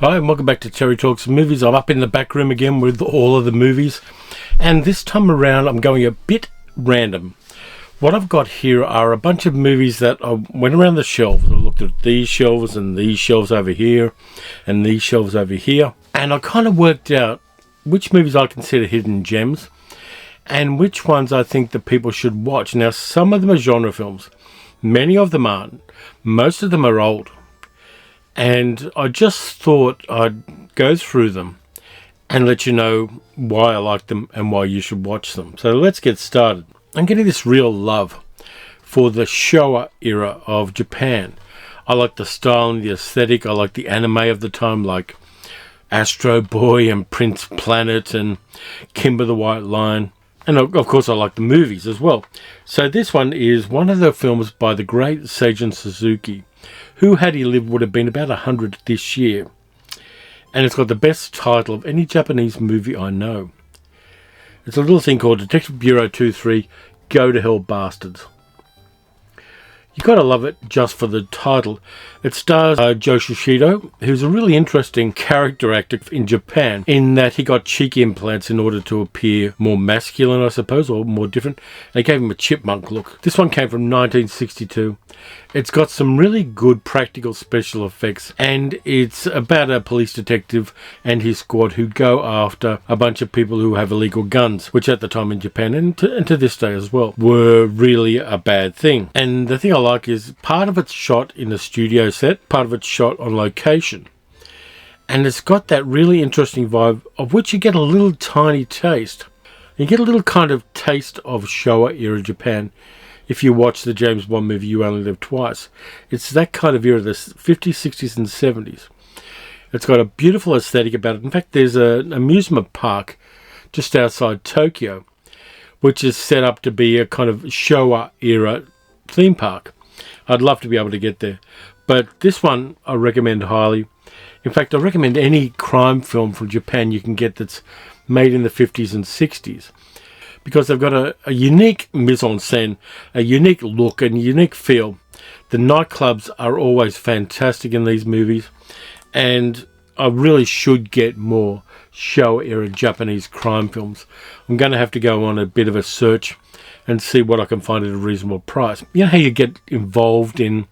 Hi, and welcome back to Terry Talks Movies. I'm up in the back room again with all of the movies, and this time around I'm going a bit random. What I've got here are a bunch of movies that I went around the shelves. I looked at these shelves and these shelves over here and these shelves over here, and I kind of worked out which movies I consider hidden gems and which ones I think that people should watch. Now, some of them are genre films, many of them aren't, most of them are old. And I just thought I'd go through them and let you know why I like them and why you should watch them. So let's get started. I'm getting this real love for the Showa era of Japan. I like the style and the aesthetic. I like the anime of the time, like Astro Boy and Prince Planet and Kimber the White Lion. And of course I like the movies as well. So this one is one of the films by the great Seijun Suzuki, who, had he lived, would have been about 100 this year. And it's got the best title of any Japanese movie I know. It's a little thing called Detective Bureau 23, Go to Hell Bastards. You gotta love it just for the title. It stars Joe Shishido, who's a really interesting character actor in Japan, in that he got cheek implants in order to appear more masculine, I suppose, or more different. They gave him a chipmunk look. This one came from 1962. It's got some really good practical special effects, and it's about a police detective and his squad who go after a bunch of people who have illegal guns, which at the time in Japan, and to this day as well, were really a bad thing. And the thing I like is part of it's shot in a studio set, part of it's shot on location. And it's got that really interesting vibe of which you get a little tiny taste. You get a little kind of taste of Showa era Japan. If you watch the James Bond movie You Only Live Twice, it's that kind of era, the 50s, 60s and 70s. It's got a beautiful aesthetic about it. In fact, there's an amusement park just outside Tokyo, which is set up to be a kind of Showa era theme park. I'd love to be able to get there. But this one I recommend highly. In fact, I recommend any crime film from Japan you can get that's made in the 50s and 60s. Because they've got a unique mise-en-scène, a unique look and a unique feel. The nightclubs are always fantastic in these movies, and I really should get more Showa-era Japanese crime films. I'm going to have to go on a bit of a search and see what I can find at a reasonable price. You know how you get involved in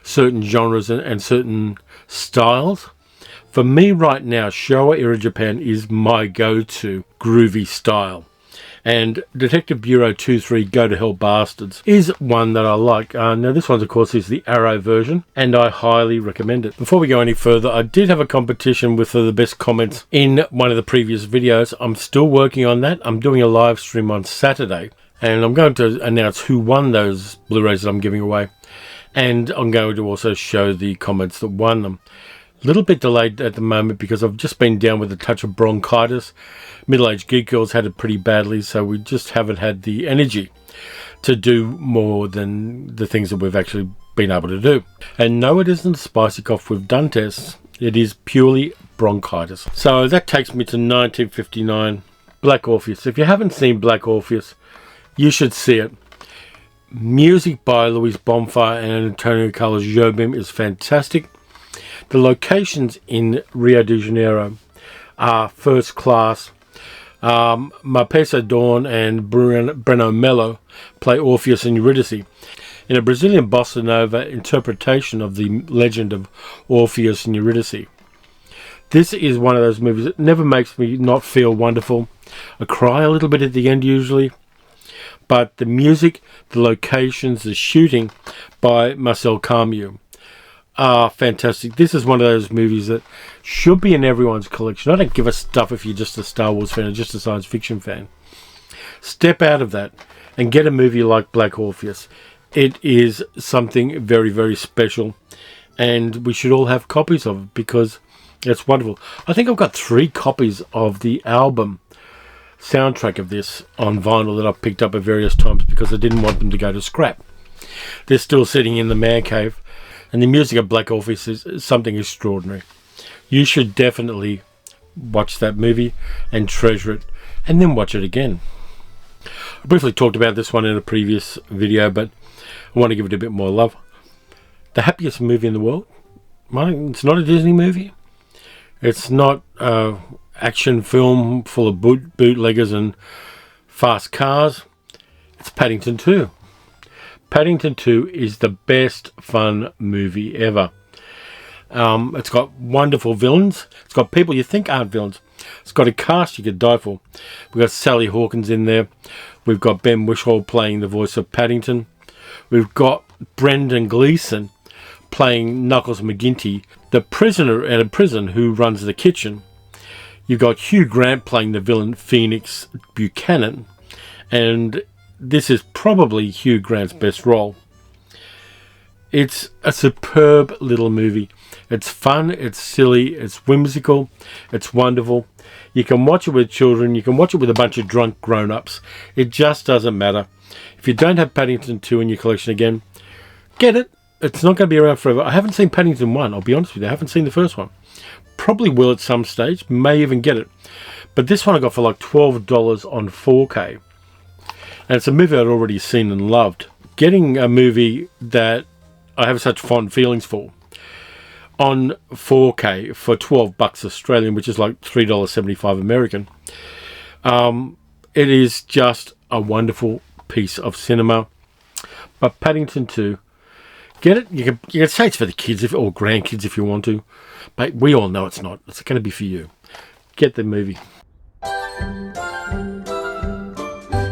certain genres and certain styles? For me right now, Showa-era Japan is my go-to groovy style. And Detective Bureau 23 Go to Hell Bastards is one that I like. Now this one, of course, is the Arrow version, and I highly recommend it. Before we go any further, I did have a competition with the best comments in one of the previous videos. I'm still working on that. I'm doing a live stream on Saturday, and I'm going to announce who won those Blu-rays that I'm giving away. And I'm going to also show the comments that won them. A little bit delayed at the moment because I've just been down with a touch of bronchitis. Middle-aged geek girls had it pretty badly, so we just haven't had the energy to do more than the things that we've actually been able to do. And no, it isn't a spicy cough. We've done tests. It is purely bronchitis. So that takes me to 1959, Black Orpheus. If you haven't seen Black Orpheus, you should see it. Music by Luis Bonfire and Antonio Carlos Jobim is fantastic. The locations in Rio de Janeiro are first class. Marpesa Dawn and Breno Mello play Orpheus and Eurydice in a Brazilian bossa nova interpretation of the legend of Orpheus and Eurydice. This is one of those movies that never makes me not feel wonderful. I cry a little bit at the end usually. But the music, the locations, the shooting by Marcel Camus are fantastic. This is one of those movies that should be in everyone's collection. I don't give a stuff if you're just a Star Wars fan or just a science fiction fan. Step out of that and get a movie like Black Orpheus. It is something very, very special, and we should all have copies of it because it's wonderful. I think I've got 3 copies of the album soundtrack of this on vinyl that I've picked up at various times because I didn't want them to go to scrap. They're still sitting in the man cave. And the music of Black Orpheus is something extraordinary. You should definitely watch that movie and treasure it, and then watch it again. I briefly talked about this one in a previous video, but I want to give it a bit more love. The happiest movie in the world? It's not a Disney movie. It's not a action film full of bootleggers and fast cars. It's Paddington 2. Paddington 2 is the best fun movie ever. It's got wonderful villains. It's got people you think aren't villains. It's got a cast you could die for. We've got Sally Hawkins in there. We've got Ben Whishaw playing the voice of Paddington. We've got Brendan Gleeson playing Knuckles McGinty, the prisoner at a prison who runs the kitchen. You've got Hugh Grant playing the villain Phoenix Buchanan. And this is probably Hugh Grant's best role. It's a superb little movie. It's fun, it's silly, it's whimsical, it's wonderful. You can watch it with children, you can watch it with a bunch of drunk grown-ups. It just doesn't matter. If you don't have Paddington 2 in your collection again, get it. It's not going to be around forever. I haven't seen Paddington 1, I'll be honest with you. I haven't seen the first one. Probably will at some stage, may even get it. But this one I got for like $12 on 4K. And it's a movie I'd already seen and loved. Getting a movie that I have such fond feelings for on 4K for $12 Australian, which is like $3.75 American. It is just a wonderful piece of cinema. But Paddington 2, get it? You can say it's for the kids or grandkids if you want to, but we all know it's not. It's going to be for you. Get the movie.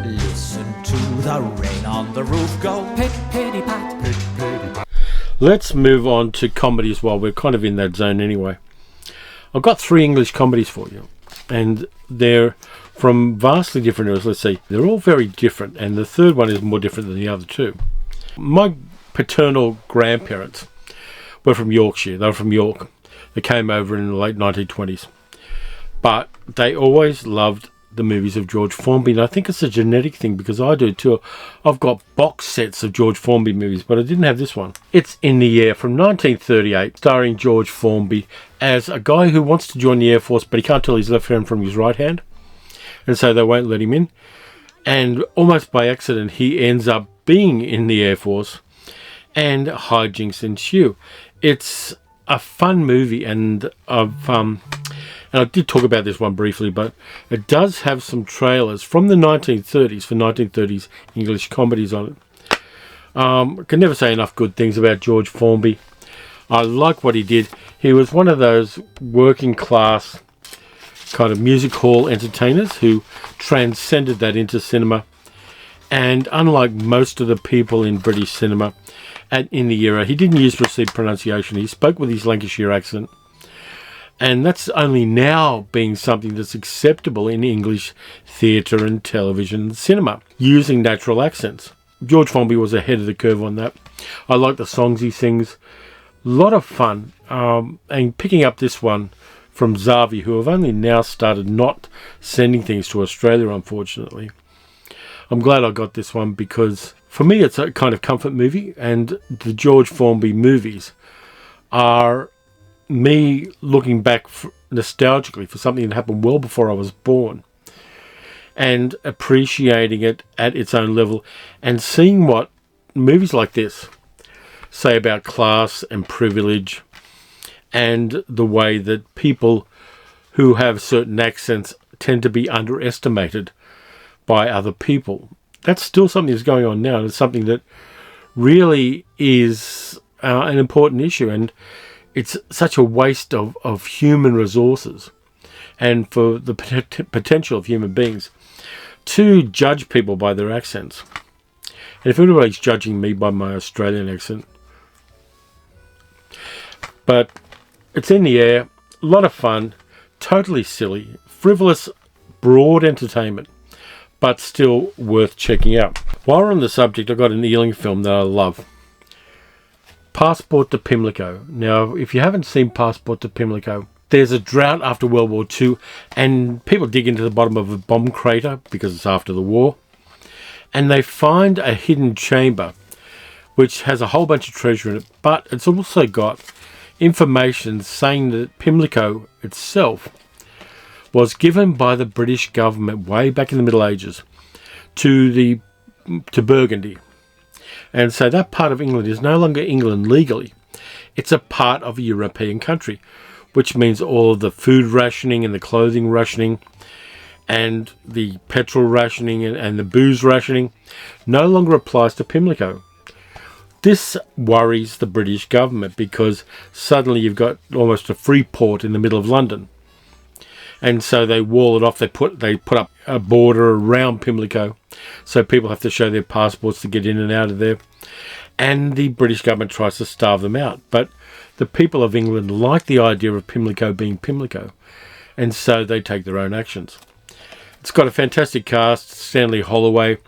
Listen to the rain on the roof go pit-pitty-pat, pit-pitty-pat. Let's move on to comedies while we're kind of in that zone anyway. I've got 3 English comedies for you, and they're from vastly different eras. Let's see, they're all very different, and the third one is more different than the other two. My paternal grandparents were from Yorkshire. They were from York. They came over in the late 1920s. But they always loved the movies of George Formby, and I think it's a genetic thing because I do too. I've got box sets of George Formby movies, but I didn't have this one. It's In the Air from 1938, starring George Formby as a guy who wants to join the Air Force, but he can't tell his left hand from his right hand, and so they won't let him in. And almost by accident, he ends up being in the Air Force, and hijinks ensue. It's a fun movie, and I did talk about this one briefly, but it does have some trailers from the 1930s for 1930s English comedies on it. I can never say enough good things about George Formby. I like what he did. He was one of those working class kind of music hall entertainers who transcended that into cinema. And unlike most of the people in British cinema in the era, he didn't use received pronunciation. He spoke with his Lancashire accent. And that's only now being something that's acceptable in English theatre and television and cinema, using natural accents. George Formby was ahead of the curve on that. I like the songs he sings. A lot of fun. And picking up this one from Zavi, who have only now started not sending things to Australia, unfortunately. I'm glad I got this one because for me it's a kind of comfort movie, and the George Formby movies are me looking back nostalgically for something that happened well before I was born and appreciating it at its own level and seeing what movies like this say about class and privilege and the way that people who have certain accents tend to be underestimated by other people. That's still something that's going on now, and it's something that really is an important issue, and it's such a waste of human resources and for the potential of human beings to judge people by their accents. And if anybody's judging me by my Australian accent, but it's In the Air, a lot of fun, totally silly, frivolous, broad entertainment, but still worth checking out. While we're on the subject, I've got an Ealing film that I love. Passport to Pimlico. Now, if you haven't seen Passport to Pimlico, there's a drought after World War II, and people dig into the bottom of a bomb crater because it's after the war, and they find a hidden chamber which has a whole bunch of treasure in it, but it's also got information saying that Pimlico itself was given by the British government way back in the Middle Ages to Burgundy. And so that part of England is no longer England legally. It's a part of a European country. which means all of the food rationing and the clothing rationing and the petrol rationing and the booze rationing no longer applies to Pimlico. This worries the British government because suddenly you've got almost a free port in the middle of London. And so they wall it off. They put up a border around Pimlico, so people have to show their passports to get in and out of there. And the British government tries to starve them out. But the people of England like the idea of Pimlico being Pimlico, and so they take their own actions. It's got a fantastic cast: Stanley Holloway,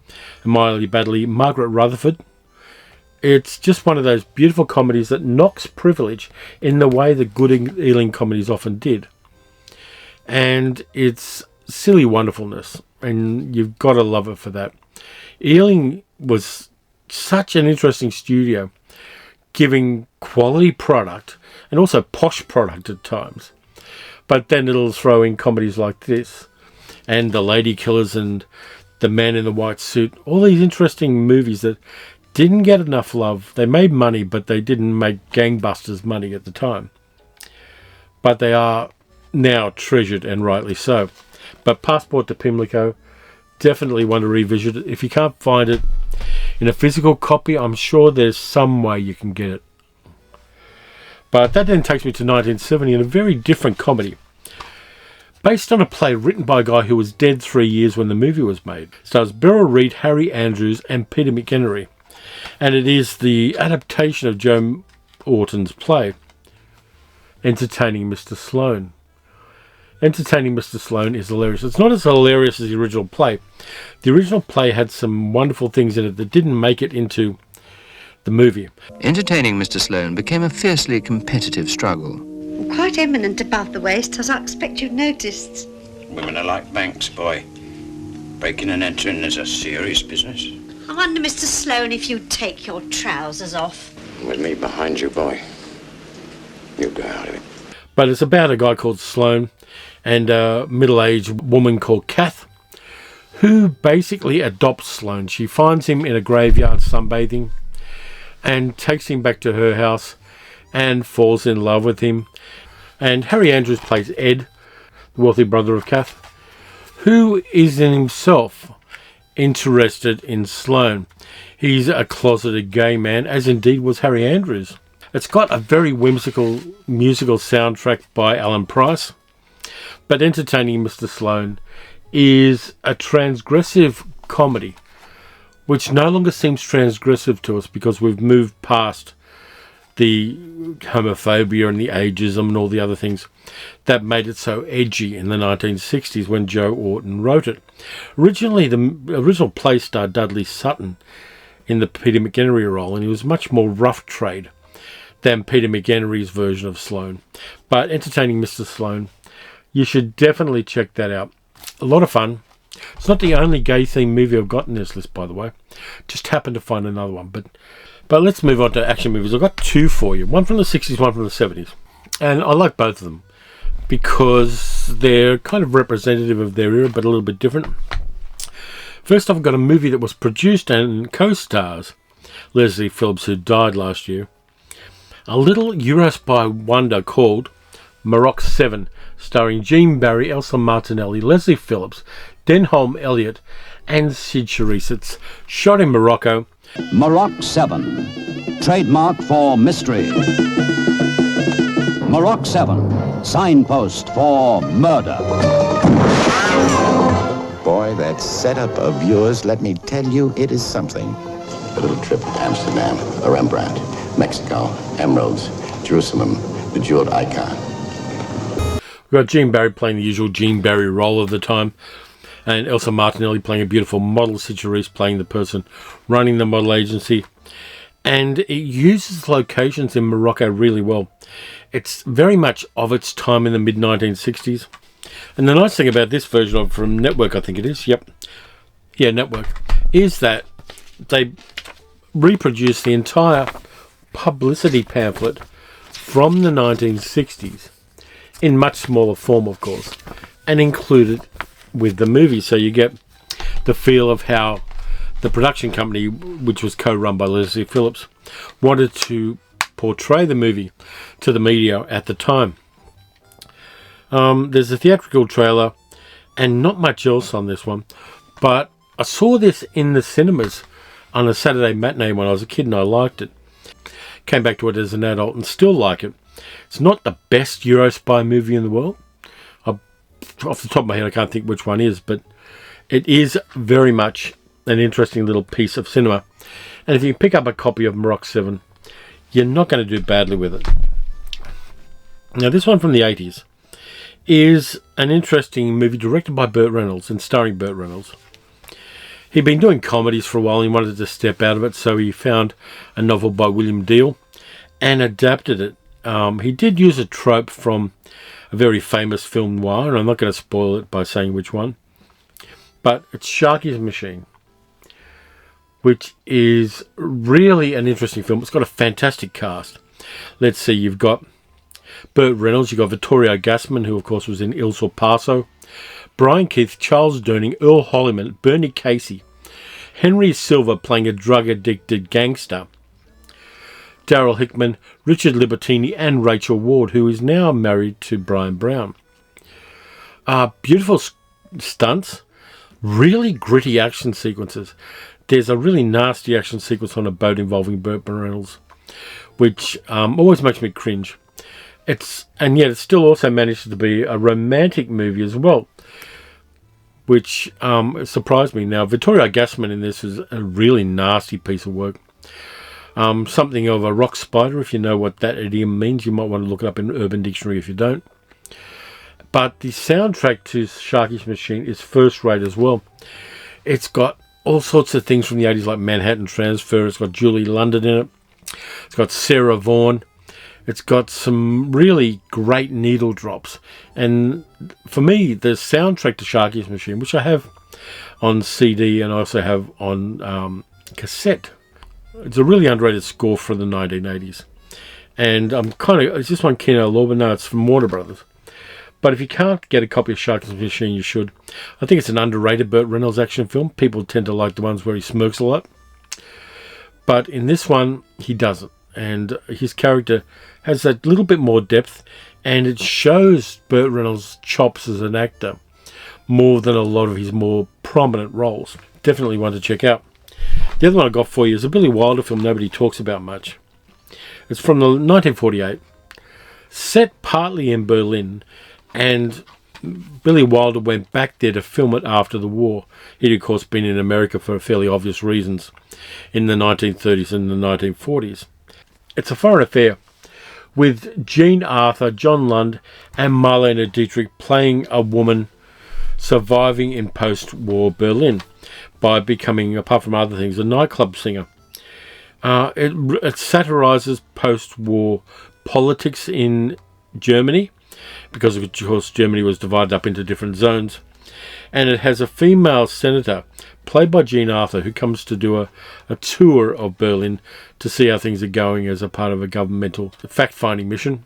Miley Baddeley, Margaret Rutherford. It's just one of those beautiful comedies that knocks privilege in the way the good Ealing comedies often did. And it's silly wonderfulness, and you've got to love it for that. Ealing was such an interesting studio, giving quality product and also posh product at times. But then it'll throw in comedies like this, and The Lady Killers, and The Man in the White Suit. All these interesting movies that didn't get enough love. They made money, but they didn't make gangbusters money at the time. But they are now treasured, and rightly so. But Passport to Pimlico, definitely one to revisit it. If you can't find it in a physical copy, I'm sure there's some way you can get it. But that then takes me to 1970 and a very different comedy. Based on a play written by a guy who was dead 3 years when the movie was made. It stars Beryl Reid, Harry Andrews and Peter McHenry. And it is the adaptation of Joe Orton's play, Entertaining Mr Sloane. Entertaining Mr Sloane is hilarious. It's not as hilarious as the original play. The original play had some wonderful things in it that didn't make it into the movie. Entertaining Mr Sloane became a fiercely competitive struggle. Quite eminent above the waist, as I expect you've noticed. Women are like banks, boy. Breaking and entering is a serious business. I wonder, Mr Sloane, if you'd take your trousers off. With me behind you, boy. You go out of it. But it's about a guy called Sloane and a middle-aged woman called Kath, who basically adopts Sloane. She finds him in a graveyard sunbathing and takes him back to her house and falls in love with him. And Harry Andrews plays Ed, the wealthy brother of Kath, who is in himself interested in Sloane. He's a closeted gay man, as indeed was Harry Andrews. It's got a very whimsical musical soundtrack by Alan Price, but Entertaining Mr Sloane is a transgressive comedy which no longer seems transgressive to us because we've moved past the homophobia and the ageism and all the other things that made it so edgy in the 1960s when Joe Orton wrote it. Originally, the original play starred Dudley Sutton in the Peter McHenry role, and he was much more rough trade than Peter McHenry's version of Sloane. But Entertaining Mr Sloane, you should definitely check that out. A lot of fun. It's not the only gay-themed movie I've got in this list, by the way. Just happened to find another one. But let's move on to action movies. I've got two for you. One from the 60s, one from the 70s. And I like both of them because they're kind of representative of their era, but a little bit different. First off, I've got a movie that was produced and co-stars Leslie Phillips, who died last year. A little Eurospy wonder called Maroc 7, starring Jean Barry, Elsa Martinelli, Leslie Phillips, Denholm Elliott, and Sid Charisse. It's shot in Morocco. Maroc 7, trademark for mystery. Maroc 7, signpost for murder. Boy, that setup of yours, let me tell you, it is something. A little trip to Amsterdam, a Rembrandt, Mexico, emeralds, Jerusalem, the jeweled icon. We've got Jean Barry playing the usual Jean Barry role of the time, and Elsa Martinelli playing a beautiful model, Sid Charisse playing the person running the model agency. And it uses locations in Morocco really well. It's very much of its time in the mid-1960s. And the nice thing about this version of from Network, I think it is, Network, is that they reproduce the entire publicity pamphlet from the 1960s in much smaller form, of course, and include it with the movie, so you get the feel of how the production company, which was co-run by Leslie Phillips, wanted to portray the movie to the media at the time. There's a theatrical trailer and not much else on this one. But I saw this in the cinemas on a Saturday matinee when I was a kid and I liked it. Came back to it as an adult and still like it. It's not the best Euro spy movie in the world. Off the top of my head, I can't think which one is, but it is very much an interesting little piece of cinema. And if you can pick up a copy of Maroc 7, you're not going to do badly with it. Now, this one from the 80s is an interesting movie directed by Burt Reynolds and starring Burt Reynolds. He'd been doing comedies for a while and he wanted to step out of it, so he found a novel by William Deal and adapted it. He did use a trope from a very famous film noir, and I'm not going to spoil it by saying which one, but it's Sharky's Machine, which is really an interesting film. It's got a fantastic cast. Let's see, you've got Burt Reynolds, you've got Vittorio Gassman, who of course was in Il Sorpasso, Brian Keith, Charles Durning, Earl Holliman, Bernie Casey, Henry Silver playing a drug-addicted gangster, Daryl Hickman, Richard Libertini, and Rachel Ward, who is now married to Brian Brown. Beautiful stunts, really gritty action sequences. There's a really nasty action sequence on a boat involving Burt Reynolds, which always makes me cringe. And yet it still also manages to be a romantic movie as well, which surprised me. Now, Vittorio Gassman in this is a really nasty piece of work. Something of a rock spider, if you know what that idiom means. You might want to look it up in Urban Dictionary if you don't. But the soundtrack to Sharky's Machine is first rate as well. It's got all sorts of things from the 80s like Manhattan Transfer. It's got Julie London in it. It's got Sarah Vaughan. It's got some really great needle drops. And for me, the soundtrack to Sharky's Machine, which I have on CD and I also have on cassette, it's a really underrated score for the 1980s. And is this one Kino Lorber? No, it's from Warner Brothers. But if you can't get a copy of Sharky's Machine, you should. I think it's an underrated Burt Reynolds action film. People tend to like the ones where he smirks a lot. But in this one, he doesn't. And his character has that little bit more depth. And it shows Burt Reynolds' chops as an actor more than a lot of his more prominent roles. Definitely one to check out. The other one I got for you is a Billy Wilder film nobody talks about much. It's from 1948. Set partly in Berlin. And Billy Wilder went back there to film it after the war. He'd, of course, been in America for fairly obvious reasons in the 1930s and the 1940s. It's a foreign affair with Jean Arthur, John Lund, and Marlene Dietrich playing a woman surviving in post-war Berlin by becoming, apart from other things, a nightclub singer. It satirizes post-war politics in Germany, because of course Germany was divided up into different zones, and it has a female senator played by Jean Arthur who comes to do a tour of Berlin to see how things are going as a part of a governmental fact-finding mission.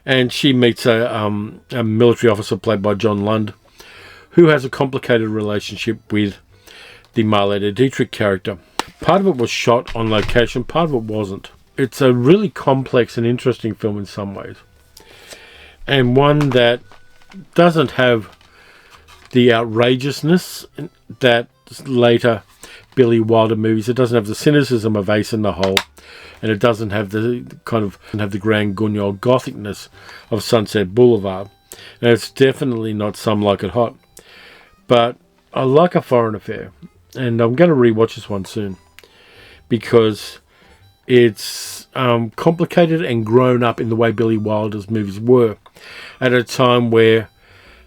And she meets a military officer played by John Lund, who has a complicated relationship with the Marlene Dietrich character. Part of it was shot on location, part of it wasn't. It's a really complex and interesting film in some ways, and one that doesn't have the outrageousness that later Billy Wilder movies. It doesn't have the cynicism of Ace in the Hole, and it doesn't have the Grand Guignol gothicness of Sunset Boulevard. And it's definitely not Some Like It Hot. But I like A Foreign Affair, and I'm going to rewatch this one soon because it's complicated and grown up in the way Billy Wilder's movies were at a time where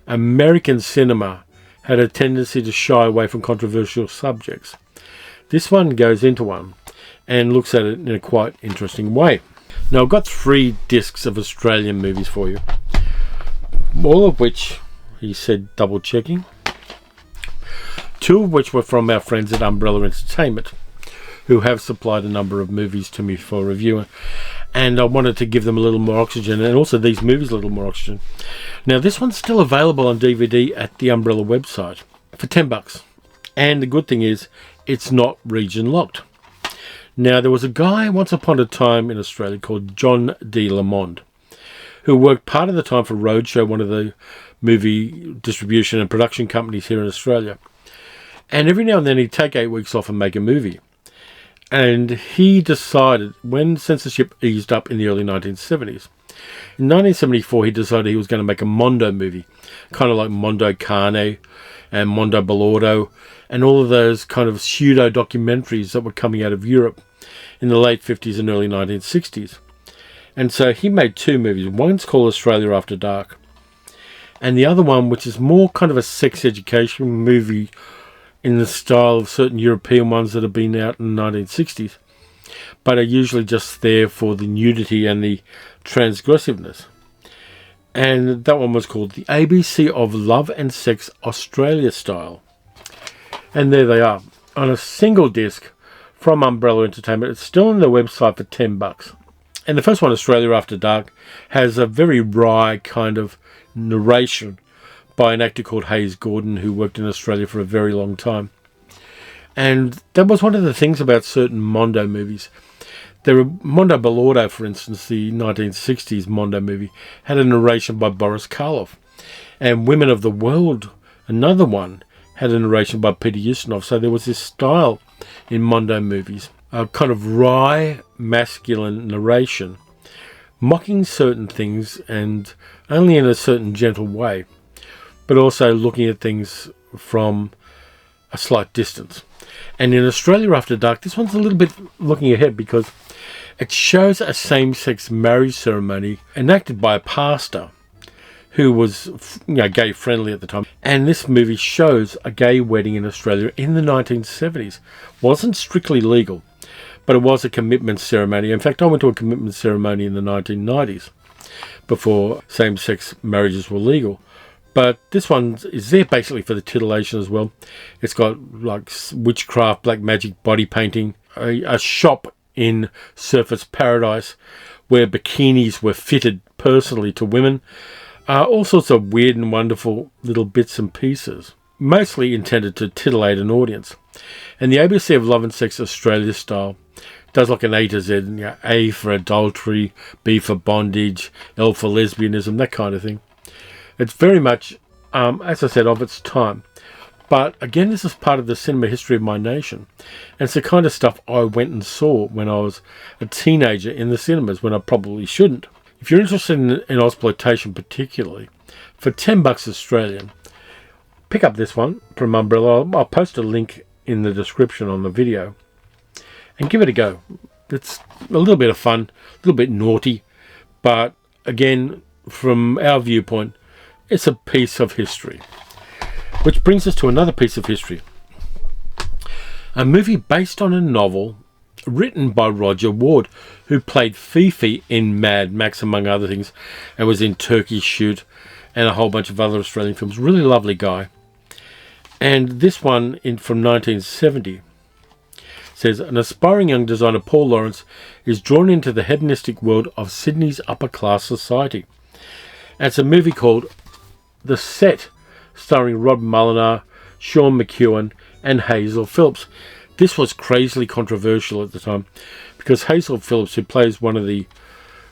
American cinema had a tendency to shy away from controversial subjects. This one goes into one and looks at it in a quite interesting way. Now, I've got 3 discs of Australian movies for you, all of which, he said, double checking, 2 of which were from our friends at Umbrella Entertainment, who have supplied a number of movies to me for review, and I wanted to give them a little more oxygen, and also these movies a little more oxygen. Now, this one's still available on DVD at the Umbrella website for $10, and the good thing is it's not region locked. Now, there was a guy once upon a time in Australia called John D. Lamond, who worked part of the time for Roadshow, one of the movie distribution and production companies here in Australia. And every now and then he'd take 8 weeks off and make a movie. And he decided, when censorship eased up in the early 1970s, in 1974 he decided he was going to make a Mondo movie, kind of like Mondo Carne and Mondo Balordo, and all of those kind of pseudo-documentaries that were coming out of Europe in the late 50s and early 1960s. And so he made 2 movies. One's called Australia After Dark, and the other one, which is more kind of a sex education movie in the style of certain European ones that have been out in the 1960s, but are usually just there for the nudity and the transgressiveness. And that one was called The ABC of Love and Sex Australia Style. And there they are, on a single disc from Umbrella Entertainment. It's still on their website for $10. And the first one, Australia After Dark, has a very wry kind of narration by an actor called Hayes Gordon, who worked in Australia for a very long time. And that was one of the things about certain Mondo movies. There were Mondo Balordo, for instance, the 1960s Mondo movie, had a narration by Boris Karloff. And Women of the World, another one, had a narration by Peter Ustinov. So there was this style in Mondo movies, a kind of wry, masculine narration, mocking certain things and only in a certain gentle way, but also looking at things from a slight distance. And in Australia After Dark, this one's a little bit looking ahead because it shows a same-sex marriage ceremony enacted by a pastor who was, gay friendly at the time. And this movie shows a gay wedding in Australia in the 1970s. Wasn't strictly legal, but it was a commitment ceremony. In fact, I went to a commitment ceremony in the 1990s before same-sex marriages were legal. But this one is there basically for the titillation as well. It's got like witchcraft, black magic, body painting, a shop in Surfers Paradise where bikinis were fitted personally to women. All sorts of weird and wonderful little bits and pieces, mostly intended to titillate an audience. And the ABC of Love and Sex Australia Style does like an A to Z, A for adultery, B for bondage, L for lesbianism, that kind of thing. It's very much, as I said, of its time. But again, this is part of the cinema history of my nation. And it's the kind of stuff I went and saw when I was a teenager in the cinemas, when I probably shouldn't. If you're interested in ozploitation particularly, for $10 Australian, pick up this one from Umbrella. I'll post a link in the description on the video and give it a go. It's a little bit of fun, a little bit naughty, but again, from our viewpoint, it's a piece of history. Which brings us to another piece of history. A movie based on a novel written by Roger Ward, who played Fifi in Mad Max, among other things, and was in Turkey Shoot and a whole bunch of other Australian films. Really lovely guy. And this one from 1970 says, an aspiring young designer, Paul Lawrence, is drawn into the hedonistic world of Sydney's upper-class society. And it's a movie called The Set, starring Rod Mulliner, Sean McEwen, and Hazel Phillips. This was crazily controversial at the time because Hazel Phillips, who plays one of the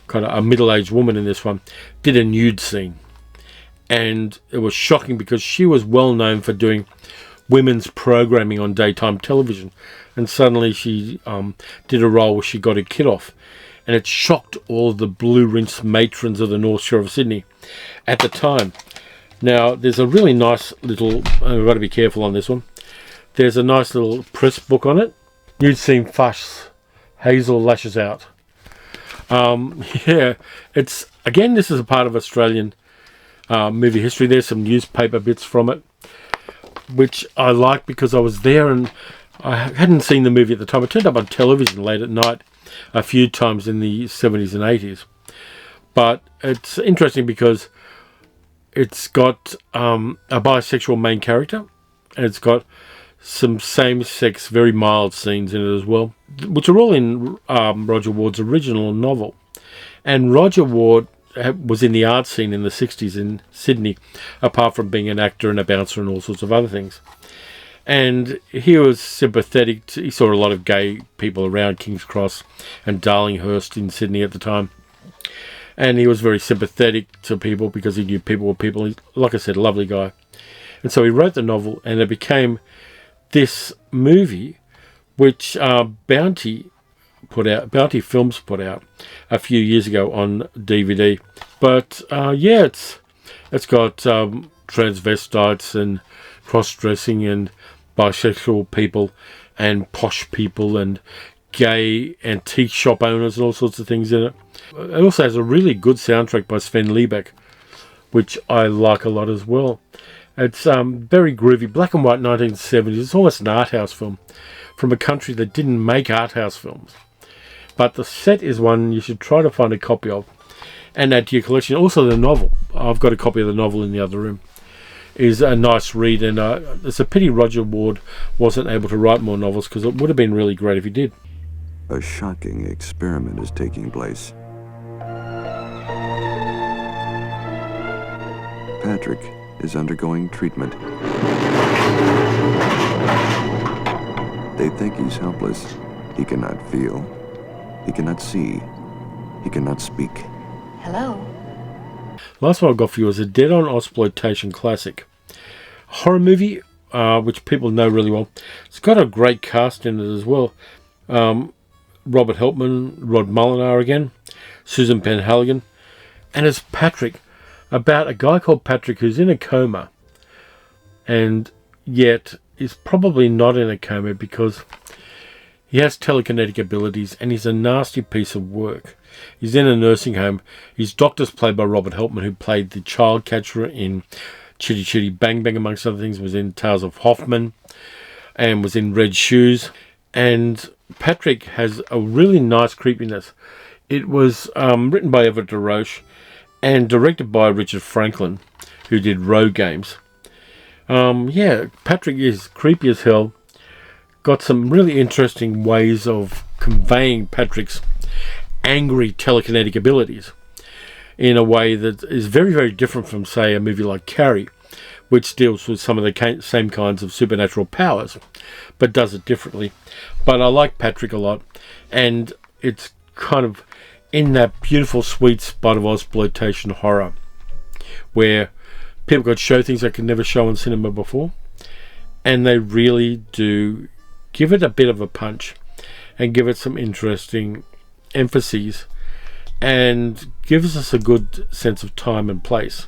kind of a middle-aged woman in this one, did a nude scene. And it was shocking because she was well known for doing women's programming on daytime television. And suddenly she did a role where she got her kid off. And it shocked all of the blue-rinsed matrons of the North Shore of Sydney at the time. Now, there's a really nice little, I've got to be careful on this one, there's a nice little press book on it. Nude scene fuss, Hazel lashes out. It's, again, this is a part of Australian movie history. There's some newspaper bits from it, which I like because I was there and I hadn't seen the movie at the time. It turned up on television late at night a few times in the 70s and 80s. But it's interesting because it's got a bisexual main character, and it's got some same-sex, very mild scenes in it as well, which are all in Roger Ward's original novel. And Roger Ward was in the art scene in the 60s in Sydney, apart from being an actor and a bouncer and all sorts of other things. And he was sympathetic. He saw a lot of gay people around King's Cross and Darlinghurst in Sydney at the time. And he was very sympathetic to people because he knew people were people. He's, like I said, a lovely guy. And so he wrote the novel, and it became this movie, which Bounty Films put out a few years ago on DVD. But yeah, it's got transvestites and cross-dressing and bisexual people and posh people and gay antique shop owners and all sorts of things in it. It also has a really good soundtrack by Sven Liebeck, which I like a lot as well. It's very groovy, black and white 1970s. It's almost an art house film from a country that didn't make art house films. But the set is one you should try to find a copy of and add to your collection. Also the novel, I've got a copy of the novel in the other room, is a nice read, and it's a pity Roger Ward wasn't able to write more novels, because it would have been really great if he did. A shocking experiment is taking place. Patrick is undergoing treatment. They think he's helpless. He cannot feel. He cannot see. He cannot speak. Hello? Last one I've got for you is a dead-on ozploitation classic. A horror movie, which people know really well. It's got a great cast in it as well. Robert Helpman, Rod Mulliner again, Susan Penn-Halligan, and it's Patrick, about a guy called Patrick who's in a coma, and yet is probably not in a coma because he has telekinetic abilities and he's a nasty piece of work. He's in a nursing home. His doctor's played by Robert Helpman, who played the child catcher in Chitty Chitty Bang Bang, amongst other things, was in Tales of Hoffman and was in Red Shoes. And Patrick has a really nice creepiness. It was written by Everett DeRoche and directed by Richard Franklin, who did Road Games. Yeah, Patrick is creepy as hell. Got some really interesting ways of conveying Patrick's angry telekinetic abilities in a way that is very, very different from, say, a movie like Carrie, which deals with some of the same kinds of supernatural powers, but does it differently. But I like Patrick a lot, and it's kind of in that beautiful sweet spot of ozploitation horror, where people could show things they could never show in cinema before, and they really do give it a bit of a punch and give it some interesting emphases and gives us a good sense of time and place,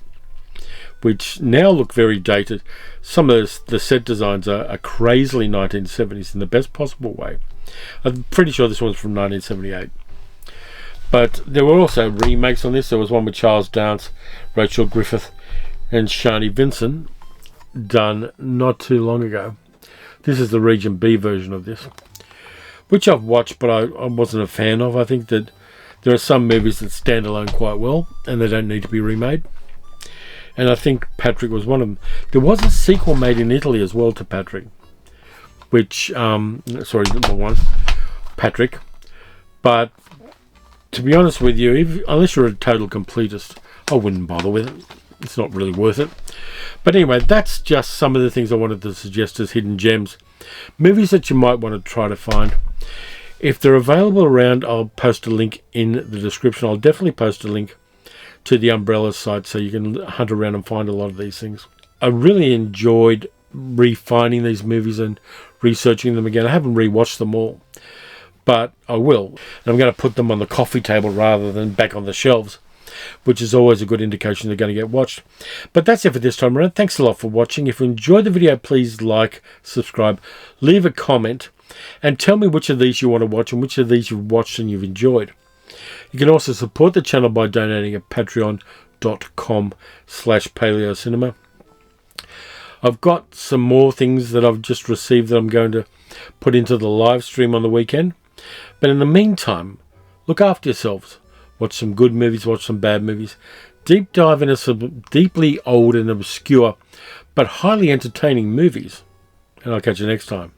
which now look very dated. Some of the set designs are crazily 1970s in the best possible way. I'm pretty sure this one's from 1978. But there were also remakes on this. There was one with Charles Dance, Rachel Griffith and Shani Vincent, done not too long ago. This is the Region B version of this, which I've watched, but I wasn't a fan of. I think that there are some movies that stand alone quite well, and they don't need to be remade. And I think Patrick was one of them. There was a sequel made in Italy as well to Patrick, which, sorry, the wrong one, Patrick. But to be honest with you, unless you're a total completist, I wouldn't bother with it. It's not really worth it. But anyway, that's just some of the things I wanted to suggest as hidden gems. Movies that you might want to try to find. If they're available around, I'll post a link in the description. I'll definitely post a link to the Umbrella site so you can hunt around and find a lot of these things. I really enjoyed refinding these movies and researching them again. I haven't rewatched them all, but I will. And I'm going to put them on the coffee table rather than back on the shelves, which is always a good indication they're going to get watched. But that's it for this time around. Thanks a lot for watching. If you enjoyed the video, please like, subscribe, leave a comment, and tell me which of these you want to watch and which of these you've watched and you've enjoyed. You can also support the channel by donating at patreon.com/paleocinema. I've got some more things that I've just received that I'm going to put into the live stream on the weekend. But in the meantime, look after yourselves. Watch some good movies, watch some bad movies. Deep dive into some deeply old and obscure but highly entertaining movies. And I'll catch you next time.